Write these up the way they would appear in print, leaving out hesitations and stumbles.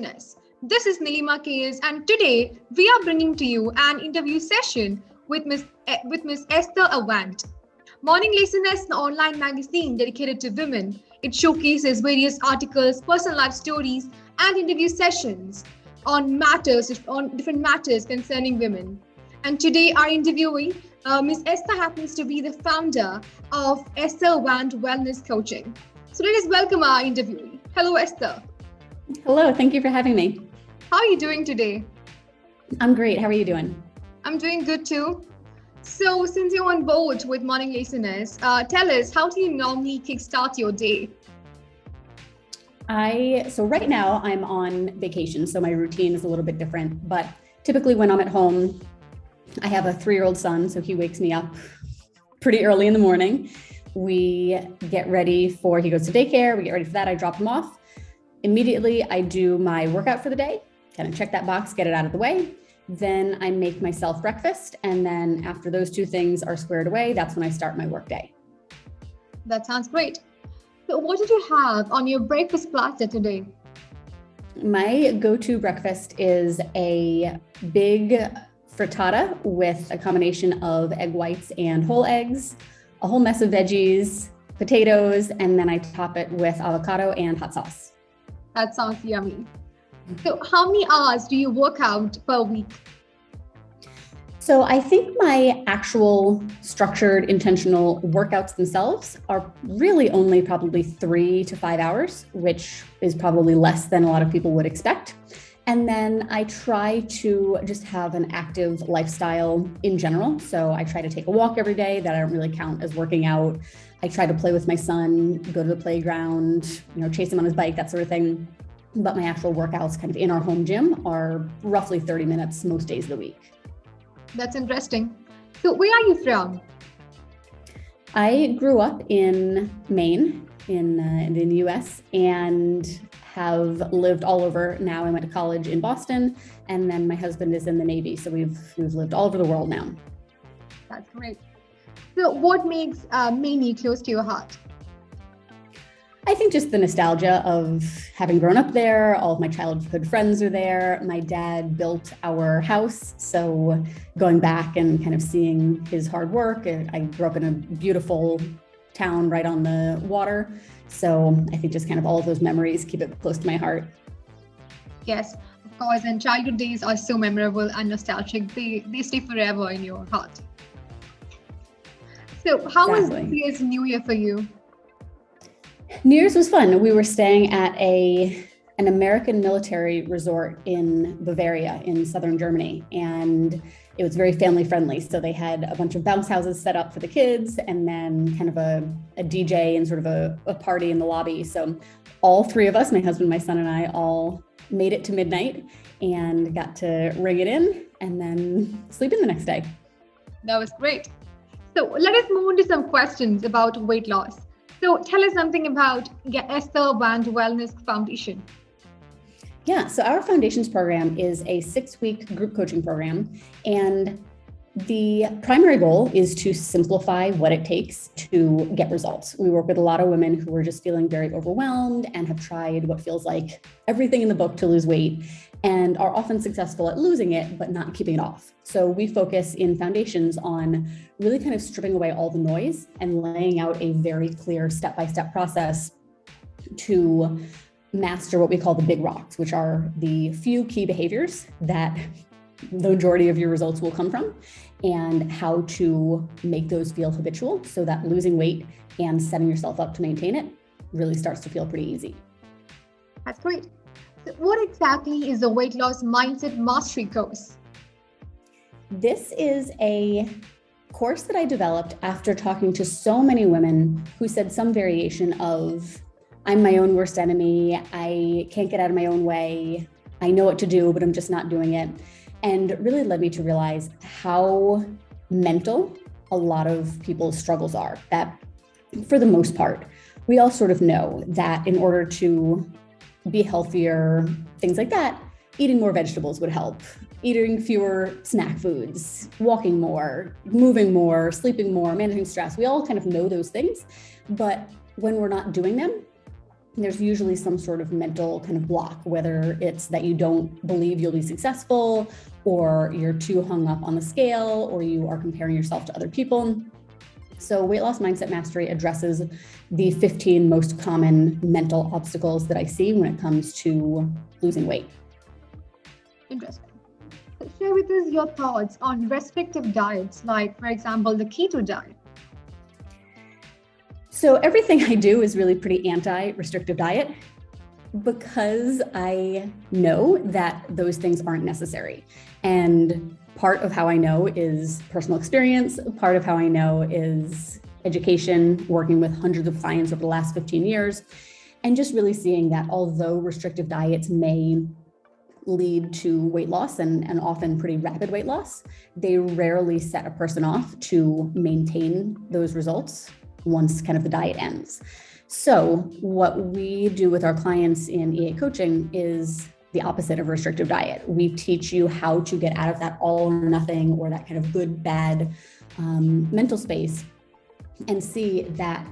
listeners. This is Nilima Kayes, and today we are bringing to you an interview session with Miss Esther Avant. Morning Listeners is an online magazine dedicated to women. It showcases various articles, personal life stories, and interview sessions on different matters concerning women. And today, our interviewee, Miss Esther, happens to be the founder of Esther Avant Wellness Coaching. So let us welcome our interviewee. Hello, Esther. Hello, thank you for having me. How are you doing today? I'm great. How are you doing? I'm doing good too. So since you're on board with Morning Listeners, tell us, how do you normally kickstart your day? So right now I'm on vacation, so my routine is a little bit different, but typically when I'm at home, I have a 3-year-old son, so he wakes me up pretty early in the morning. We get ready he goes to daycare, we get ready for that, I drop him off. Immediately I do my workout for the day, kind of check that box, get it out of the way. Then I make myself breakfast, and then after those two things are squared away, that's when I start my work day. That sounds great. So what did you have on your breakfast platter today? My go-to breakfast is a big frittata with a combination of egg whites and whole eggs, a whole mess of veggies, potatoes, and then I top it with avocado and hot sauce. That sounds yummy. So how many hours do you work out per week? So I think my actual structured, intentional workouts themselves are really only probably 3 to 5 hours, which is probably less than a lot of people would expect. And then I try to just have an active lifestyle in general. So I try to take a walk every day. That I don't really count as working out. I try to play with my son, go to the playground, chase him on his bike, that sort of thing. But my actual workouts kind of in our home gym are roughly 30 minutes most days of the week. That's interesting. So where are you from? I grew up in Maine in the US and have lived all over. Now I went to college in Boston, and then my husband is in the Navy. So we've lived all over the world now. That's great. So what makes Maine close to your heart? I think just the nostalgia of having grown up there. All of my childhood friends are there. My dad built our house, so going back and kind of seeing his hard work. I grew up in a beautiful town right on the water. So I think just kind of all of those memories keep it close to my heart. Yes, of course. And childhood days are so memorable and nostalgic. They stay forever in your heart. So how was this year's New Year for you? New Year's was fun. We were staying at an American military resort in Bavaria in southern Germany, and it was very family friendly. So they had a bunch of bounce houses set up for the kids, and then kind of a DJ and sort of a party in the lobby. So all 3 of us, my husband, my son, and I, all made it to midnight and got to ring it in and then sleep in the next day. That was great. So let us move on to some questions about weight loss. So tell us something about Esther Avant Wellness Foundation. Yeah, so our foundations program is a 6-week group coaching program, and the primary goal is to simplify what it takes to get results. We work with a lot of women who are just feeling very overwhelmed and have tried what feels like everything in the book to lose weight and are often successful at losing it, but not keeping it off. So we focus in foundations on really kind of stripping away all the noise and laying out a very clear step-by-step process to master what we call the big rocks, which are the few key behaviors that the majority of your results will come from, and how to make those feel habitual so that losing weight and setting yourself up to maintain it really starts to feel pretty easy. That's great. So what exactly is the weight loss mindset mastery course? This is a course that I developed after talking to so many women who said some variation of, I'm my own worst enemy, I can't get out of my own way, I know what to do, but I'm just not doing it. And it really led me to realize how mental a lot of people's struggles are. That for the most part, we all sort of know that in order to be healthier, things like that, eating more vegetables would help. Eating fewer snack foods, walking more, moving more, sleeping more, managing stress. We all kind of know those things, but when we're not doing them, there's usually some sort of mental kind of block, whether it's that you don't believe you'll be successful, or you're too hung up on the scale, or you are comparing yourself to other people. So Weight Loss Mindset Mastery addresses the 15 most common mental obstacles that I see when it comes to losing weight. Interesting. So share with us your thoughts on restrictive diets, like, for example, the keto diet. So everything I do is really pretty anti-restrictive diet, because I know that those things aren't necessary. And part of how I know is personal experience. Part of how I know is education, working with hundreds of clients over the last 15 years, and just really seeing that although restrictive diets may lead to weight loss and often pretty rapid weight loss, they rarely set a person off to maintain those results once kind of the diet ends. So what we do with our clients in EA coaching is the opposite of a restrictive diet. We teach you how to get out of that all or nothing, or that kind of good, bad mental space, and see that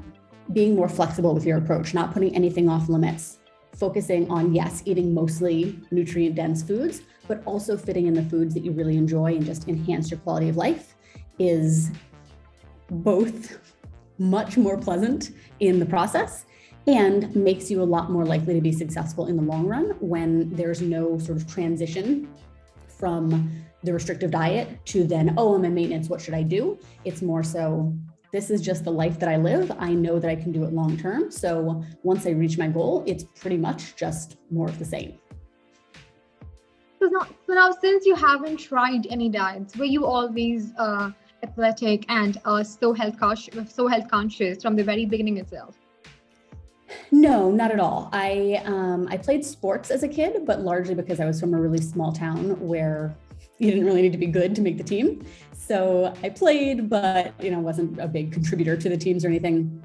being more flexible with your approach, not putting anything off limits, focusing on, yes, eating mostly nutrient dense foods, but also fitting in the foods that you really enjoy and just enhance your quality of life, is both much more pleasant in the process and makes you a lot more likely to be successful in the long run when there's no sort of transition from the restrictive diet to then, oh, I'm in maintenance, what should I do? It's more so, this is just the life that I live. I know that I can do it long term. So once I reach my goal, it's pretty much just more of the same. So now, since you haven't tried any diets, were you always athletic and so health conscious from the very beginning itself? No, not at all. I played sports as a kid, but largely because I was from a really small town where you didn't really need to be good to make the team. So I played, but wasn't a big contributor to the teams or anything.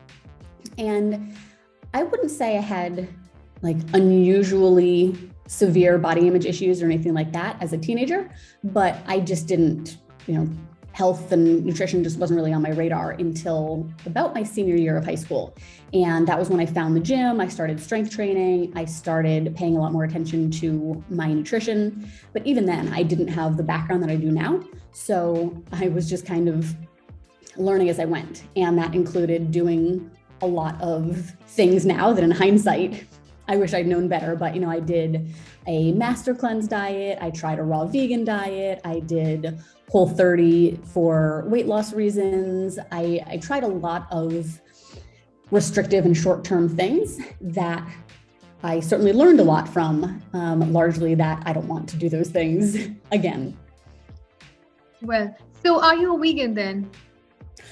And I wouldn't say I had like unusually severe body image issues or anything like that as a teenager, but I just didn't, health and nutrition just wasn't really on my radar until about my senior year of high school. And that was when I found the gym. I started strength training. I started paying a lot more attention to my nutrition. But even then, I didn't have the background that I do now. So I was just kind of learning as I went. And that included doing a lot of things now that in hindsight, I wish I'd known better, but I did a master cleanse diet. I tried a raw vegan diet. I did Whole30 for weight loss reasons. I tried a lot of restrictive and short-term things that I certainly learned a lot from, largely that I don't want to do those things again. Well, so are you a vegan then?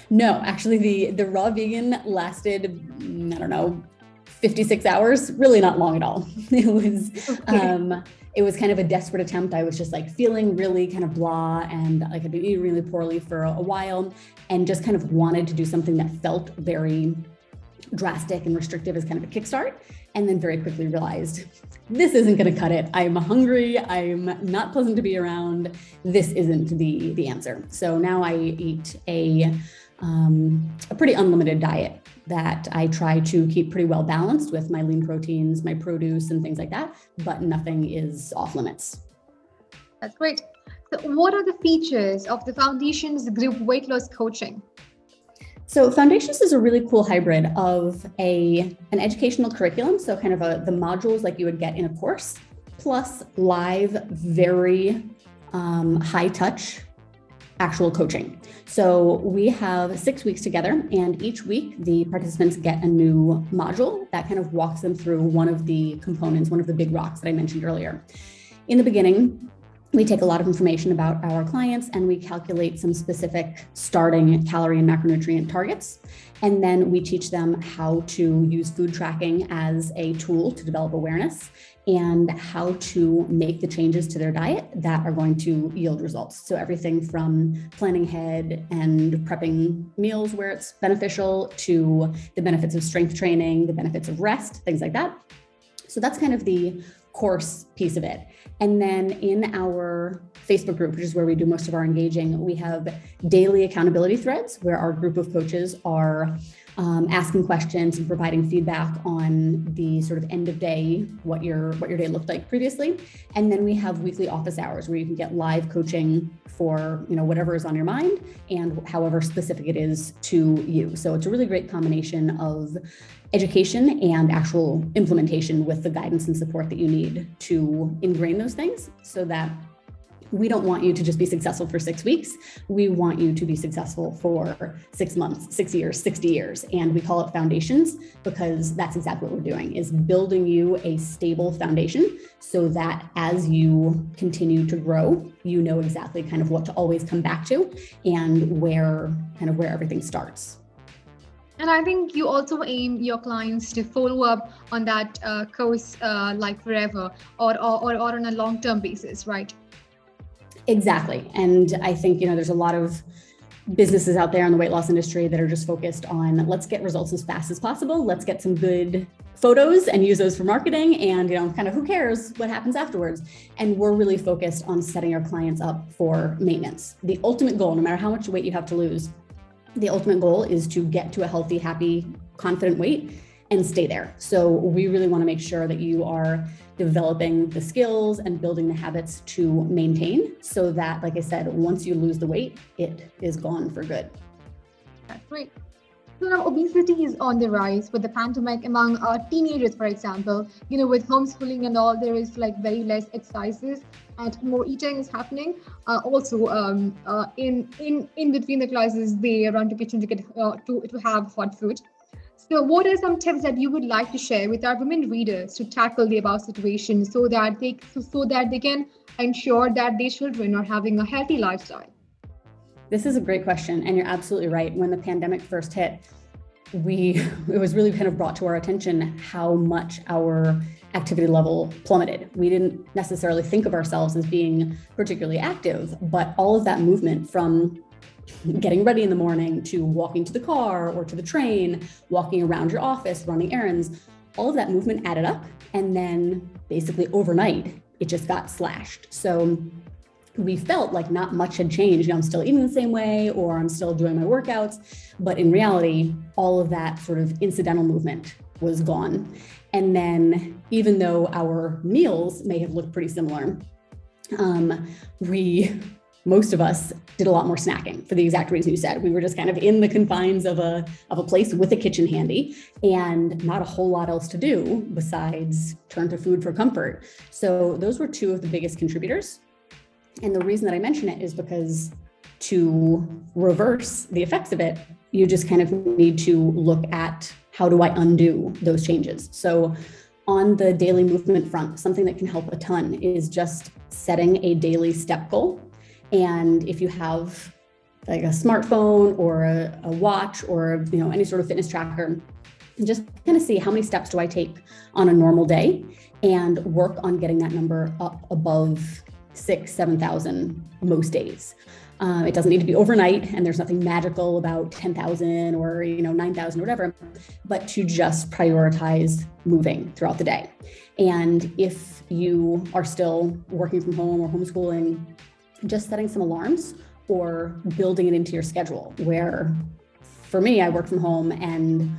No, actually the raw vegan lasted, 56 hours, really not long at all. It was kind of a desperate attempt. I was just like feeling really kind of blah, and like I'd been eating really poorly for a while, and just kind of wanted to do something that felt very drastic and restrictive as kind of a kickstart. And then very quickly realized this isn't going to cut it. I'm hungry. I'm not pleasant to be around. This isn't the answer. So now I eat a pretty unlimited diet that I try to keep pretty well balanced with my lean proteins, my produce, and things like that, but nothing is off limits. That's great. So what are the features of the Foundations group weight loss coaching? So Foundations is a really cool hybrid of an educational curriculum, so kind of the modules like you would get in a course, plus live, very high touch actual coaching. So we have 6 weeks together, and each week the participants get a new module that kind of walks them through one of the components, one of the big rocks that I mentioned earlier. In the beginning, we take a lot of information about our clients and we calculate some specific starting calorie and macronutrient targets. And then we teach them how to use food tracking as a tool to develop awareness and how to make the changes to their diet that are going to yield results. So everything from planning ahead and prepping meals where it's beneficial to the benefits of strength training, the benefits of rest, things like that. So that's kind of the course piece of it. And then in our Facebook group, which is where we do most of our engaging, we have daily accountability threads where our group of coaches are asking questions and providing feedback on the sort of end of day, what your day looked like previously. And then we have weekly office hours where you can get live coaching for, whatever is on your mind and however specific it is to you. So it's a really great combination of education and actual implementation with the guidance and support that you need to ingrain those things, so that we don't want you to just be successful for 6 weeks. We want you to be successful for 6 months, 6 years, 60 years. And we call it foundations because that's exactly what we're doing, is building you a stable foundation so that as you continue to grow, you know exactly kind of what to always come back to and where everything starts. And I think you also aim your clients to follow up on that course like forever or on a long-term basis, right? Exactly. And I think, there's a lot of businesses out there in the weight loss industry that are just focused on, let's get results as fast as possible. Let's get some good photos and use those for marketing, and, kind of who cares what happens afterwards. And we're really focused on setting our clients up for maintenance. The ultimate goal, no matter how much weight you have to lose, the ultimate goal is to get to a healthy, happy, confident weight and stay there. So we really want to make sure that you are developing the skills and building the habits to maintain, so that, like I said, once you lose the weight, it is gone for good. That's right. So now obesity is on the rise with the pandemic among teenagers, for example. With homeschooling and all, there is like very less exercises and more eating is happening. Also, in between the classes, they run to kitchen to get to have hot food. So what are some tips that you would like to share with our women readers to tackle the above situation so that they can ensure that their children are having a healthy lifestyle? This is a great question. And you're absolutely right. When the pandemic first hit, it was really kind of brought to our attention how much our activity level plummeted. We didn't necessarily think of ourselves as being particularly active, but all of that movement, from getting ready in the morning to walking to the car or to the train, walking around your office, running errands, all of that movement added up. And then basically overnight, it just got slashed. So we felt like not much had changed. I'm still eating the same way, or I'm still doing my workouts. But in reality, all of that sort of incidental movement was gone. And then even though our meals may have looked pretty similar, most of us did a lot more snacking for the exact reason you said. We were just kind of in the confines of a place with a kitchen handy and not a whole lot else to do besides turn to food for comfort. So those were two of the biggest contributors. And the reason that I mention it is because to reverse the effects of it, you just kind of need to look at, how do I undo those changes? So on the daily movement front, something that can help a ton is just setting a daily step goal. And if you have like a smartphone or a watch or any sort of fitness tracker, just kind of see how many steps do I take on a normal day, and work on getting that number up above 6,000, 7,000 most days. It doesn't need to be overnight, and there's nothing magical about 10,000 or 9,000 or whatever, but to just prioritize moving throughout the day. And if you are still working from home or homeschooling, just setting some alarms or building it into your schedule, where for me, I work from home, and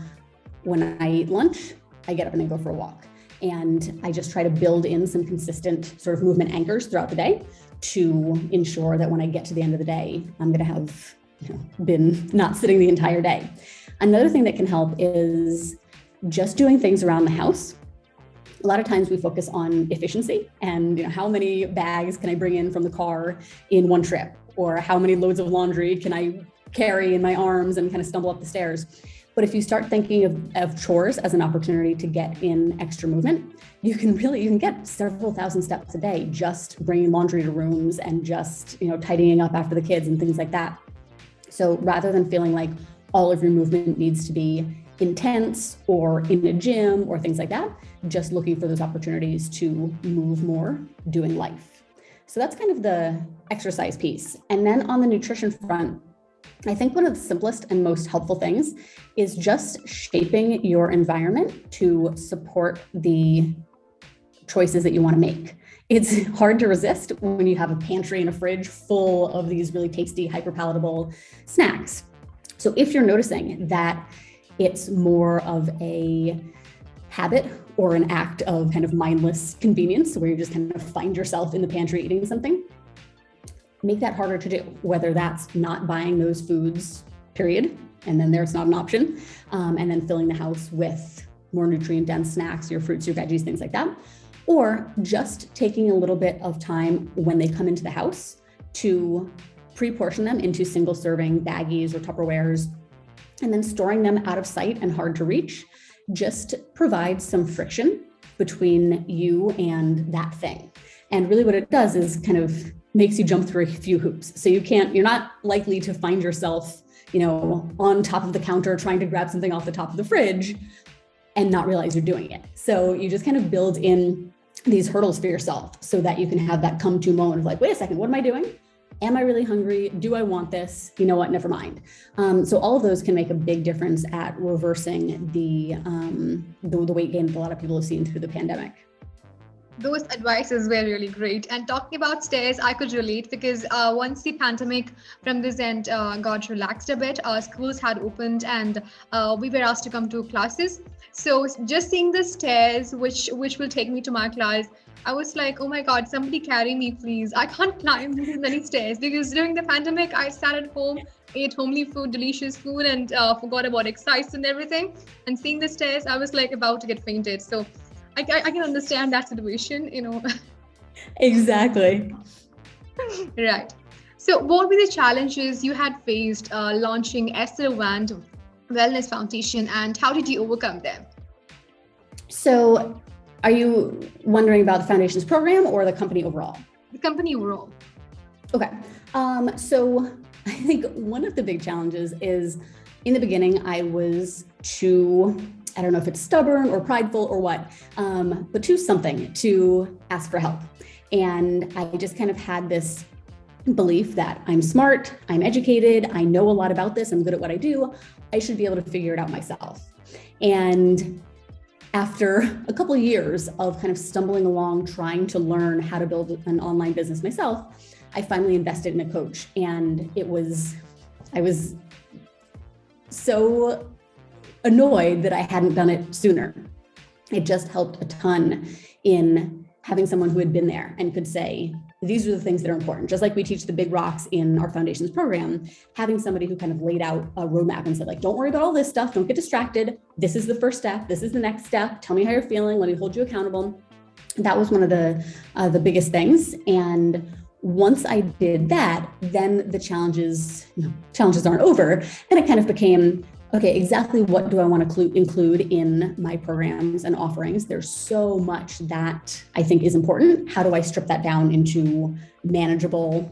when I eat lunch, I get up and I go for a walk. And I just try to build in some consistent sort of movement anchors throughout the day to ensure that when I get to the end of the day, I'm going to have been not sitting the entire day. Another thing that can help is just doing things around the house. A lot of times we focus on efficiency and how many bags can I bring in from the car in one trip, or how many loads of laundry can I carry in my arms and kind of stumble up the stairs. But if you start thinking of chores as an opportunity to get in extra movement, you can get several thousand steps a day just bringing laundry to rooms and just tidying up after the kids and things like that. So rather than feeling like all of your movement needs to be intense or in a gym or things like that, just looking for those opportunities to move more, doing life. So that's kind of the exercise piece. And then on the nutrition front, I think one of the simplest and most helpful things is just shaping your environment to support the choices that you want to make. It's hard to resist when you have a pantry and a fridge full of these really tasty, hyper palatable snacks. So if you're noticing that it's more of a habit or an act of kind of mindless convenience where you just kind of find yourself in the pantry eating something, make that harder to do, whether that's not buying those foods, period, and then there's not an option, and then filling the house with more nutrient-dense snacks, your fruits, your veggies, things like that, or just taking a little bit of time when they come into the house to pre-portion them into single-serving baggies or Tupperwares, and then storing them out of sight and hard to reach just provides some friction between you and that thing. And really what it does is kind of makes you jump through a few hoops. So you're not likely to find yourself, on top of the counter trying to grab something off the top of the fridge and not realize you're doing it. So you just kind of build in these hurdles for yourself so that you can have that come to moment of like, wait a second, what am I doing? Am I really hungry? Do I want this? You know what? Never mind. So all of those can make a big difference at reversing the weight gain that a lot of people have seen through the pandemic. Those advices were really great. And talking about stairs, I could relate because once the pandemic from this end got relaxed a bit, schools had opened and we were asked to come to classes. So just seeing the stairs, which will take me to my class, I was like, oh my God, somebody carry me, please. I can't climb these many stairs because during the pandemic, I sat at home, ate homely food, delicious food, and forgot about exercise and everything. And seeing the stairs, I was like about to get fainted. So I can understand that situation, Exactly. Right. So what were the challenges you had faced launching Esther Avant Wellness Foundation, and how did you overcome them? So are you wondering about the foundation's program or the company overall? The company overall. Okay. So I think one of the big challenges is in the beginning, I was I don't know if it's stubborn or prideful or what, but to ask for help. And I just kind of had this belief that I'm smart, I'm educated, I know a lot about this, I'm good at what I do, I should be able to figure it out myself. And after a couple of years of kind of stumbling along, trying to learn how to build an online business myself, I finally invested in a coach. And I was so annoyed that I hadn't done it sooner. It just helped a ton in having someone who had been there and could say, these are the things that are important. Just like we teach the big rocks in our foundations program, having somebody who kind of laid out a roadmap and said, like, don't worry about all this stuff. Don't get distracted. This is the first step. This is the next step. Tell me how you're feeling. Let me hold you accountable. That was one of the biggest things. And once I did that, then the challenges aren't over. And it kind of became, okay, exactly what do I want to include in my programs and offerings? There's so much that I think is important. How do I strip that down into manageable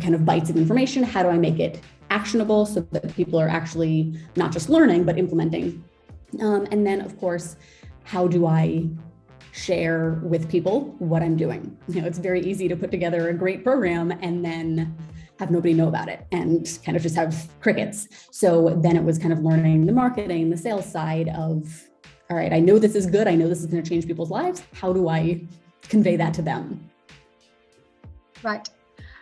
kind of bites of information? How do I make it actionable so that people are actually not just learning, but implementing? And then, of course, how do I share with people what I'm doing? It's very easy to put together a great program and then have nobody know about it and kind of just have crickets. So then it was kind of learning the marketing, the sales side of, all right, I know this is good. I know this is going to change people's lives. How do I convey that to them? Right.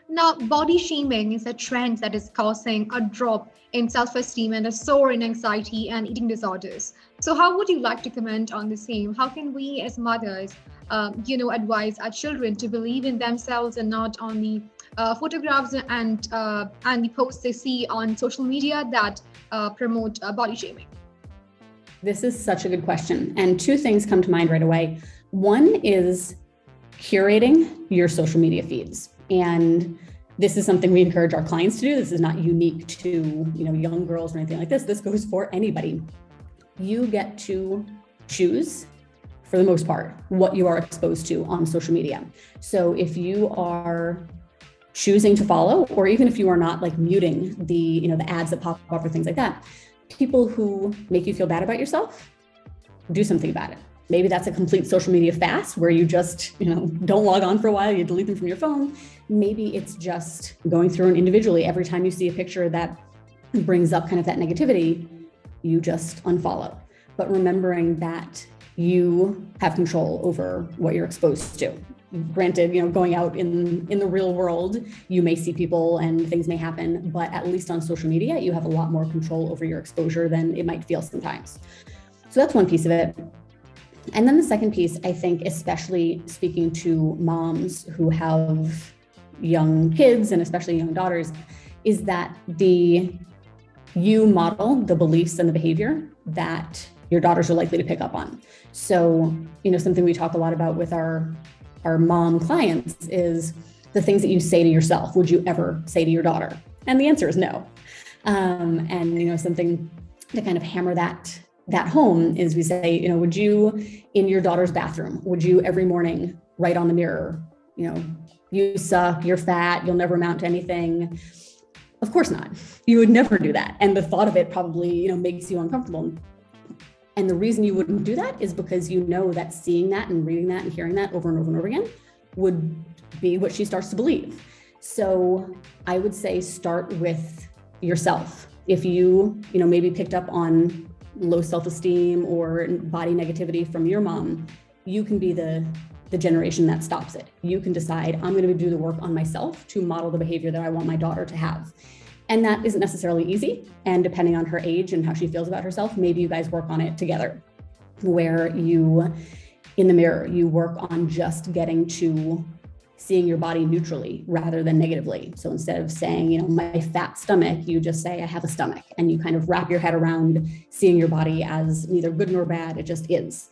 Now, body shaming is a trend that is causing a drop in self-esteem and a soar in anxiety and eating disorders. So how would you like to comment on the same? How can we as mothers, advise our children to believe in themselves and not on the photographs and the posts they see on social media that promote body shaming? This is such a good question. And two things come to mind right away. One is curating your social media feeds. And this is something we encourage our clients to do. This is not unique to young girls or anything like this. This goes for anybody. You get to choose, for the most part, what you are exposed to on social media. So if you are choosing to follow, or even if you are not, like muting the ads that pop up or things like that, people who make you feel bad about yourself, do something about it. Maybe that's a complete social media fast where you just, don't log on for a while, you delete them from your phone. Maybe it's just going through and individually, every time you see a picture that brings up kind of that negativity, you just unfollow. But remembering that you have control over what you're exposed to. granted, going out in the real world, you may see people and things may happen, but at least on social media, you have a lot more control over your exposure than it might feel sometimes. So that's one piece of it. And then the second piece, I think, especially speaking to moms who have young kids and especially young daughters, is that you model the beliefs and the behavior that your daughters are likely to pick up on. So, something we talk a lot about with our mom clients is the things that you say to yourself. Would you ever say to your daughter? And the answer is no. And something to kind of hammer that home is we say, would you, in your daughter's bathroom, would you every morning write on the mirror, you suck, you're fat, you'll never amount to anything? Of course not. You would never do that. And the thought of it probably, makes you uncomfortable. And the reason you wouldn't do that is because you know that seeing that and reading that and hearing that over and over and over again would be what she starts to believe. So I would say start with yourself. If you, maybe picked up on low self-esteem or body negativity from your mom, you can be the generation that stops it. You can decide, I'm going to do the work on myself to model the behavior that I want my daughter to have. And that isn't necessarily easy. And depending on her age and how she feels about herself, maybe you guys work on it together, where you, in the mirror, you work on just getting to seeing your body neutrally rather than negatively. So instead of saying, my fat stomach, you just say, I have a stomach. And you kind of wrap your head around seeing your body as neither good nor bad, it just is.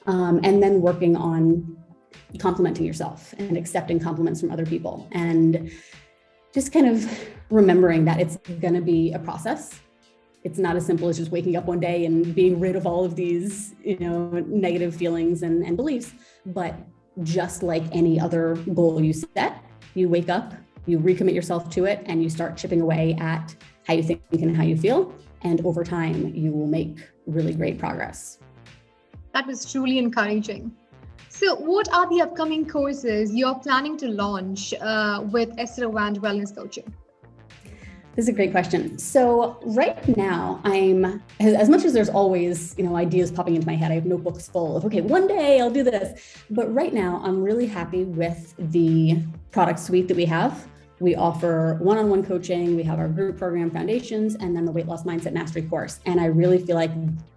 And then working on complimenting yourself and accepting compliments from other people, and just kind of remembering that it's going to be a process. It's not as simple as just waking up one day and being rid of all of these, negative feelings and beliefs. But just like any other goal you set, you wake up, you recommit yourself to it, and you start chipping away at how you think and how you feel. And over time, you will make really great progress. That was truly encouraging. So what are the upcoming courses you're planning to launch with Esther Avant Wellness Coaching? This is a great question. So right now, I'm, as much as there's always, ideas popping into my head, I have notebooks full of, okay, one day I'll do this. But right now, I'm really happy with the product suite that we have. We offer one-on-one coaching, we have our group program foundations, and then the weight loss mindset mastery course. And I really feel like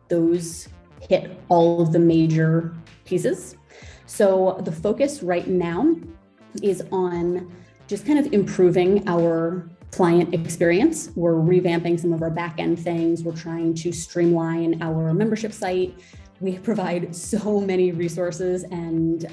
those hit all of the major pieces. So the focus right now is on just kind of improving our client experience. We're revamping some of our back-end things. We're trying to streamline our membership site. We provide so many resources and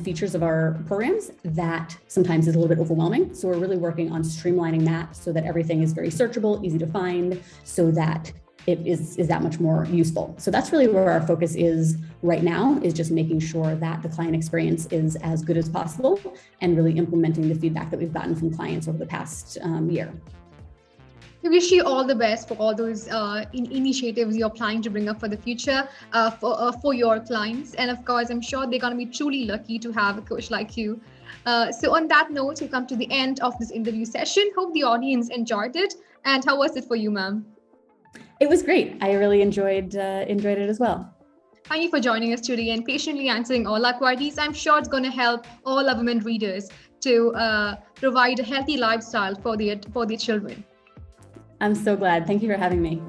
features of our programs that sometimes is a little bit overwhelming. So we're really working on streamlining that so that everything is very searchable, easy to find, so that it is that much more useful. So that's really where our focus is right now, is just making sure that the client experience is as good as possible and really implementing the feedback that we've gotten from clients over the past year. We wish you all the best for all those initiatives you're planning to bring up for the future for your clients. And of course, I'm sure they're going to be truly lucky to have a coach like you. So on that note, we come to the end of this interview session. Hope the audience enjoyed it. And how was it for you, ma'am? It was great. I really enjoyed it as well. Thank you for joining us today and patiently answering all our queries. I'm sure it's going to help all our women readers to provide a healthy lifestyle for their children. I'm so glad. Thank you for having me.